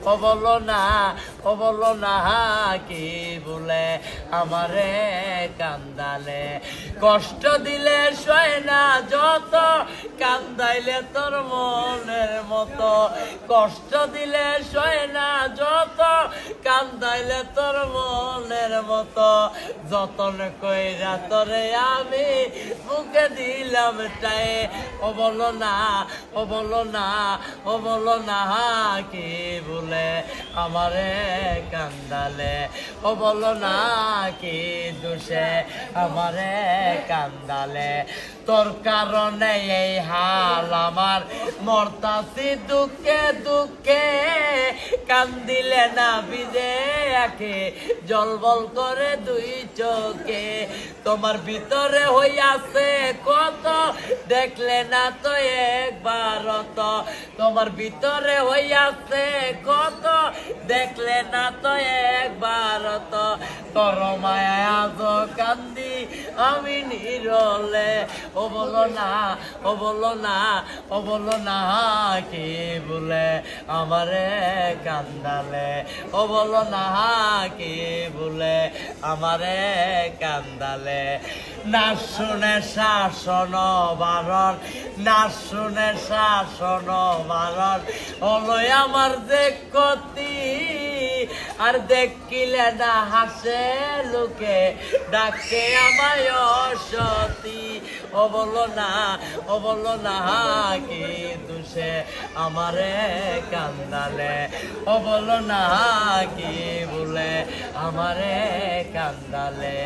ও বলো না, ও বলো না কি বলে আমারে কান্দালে, কষ্ট দিলে সয় না যত, কান্দাইলে তোর মনের মতো, কষ্ট দিলে সয় না যত, কান্দাইলে তোর মনের মতো, যতন কইরা তোরে আমি বুকে দিলাম টাই। ও বলো না, ও বলো না, ও বলো না কি বলে আমারে কান্দালে, ও বলো না কি দোষে আমারে কান্দালে, তোর কারণে এই হাল আমার, মরতাছি দুঃখে দুঃখে, কান্দিলে না ভিজে আঁখে, জলবল করে দুই চোখে, তোমার ভিতরে হইয়াছে কত, দেখলে না তো একবার তো, তোমার ভিতরে হইয়াছে কত, দেখলে না তো একবার তো, তোর মায়া আজ কান্দি আমি নিরলে। ও বলো না, ও বলো না, ও বলো না কি বলে আমারে কান্দালে, ও বলো না কি বলে আমারে কান্দালে, না শুনে শাসন বারণ, না শুনে শাসন বারণ, হলো আমার যে ক্ষতি, আর দেখিলে না হাসে লোকে, ডাকে আমায় অসতী। ও বলো না, ও বলো না কি দোষে আমারে কান্দালে, ও বলো না কি বলে আমারে কান্দালে।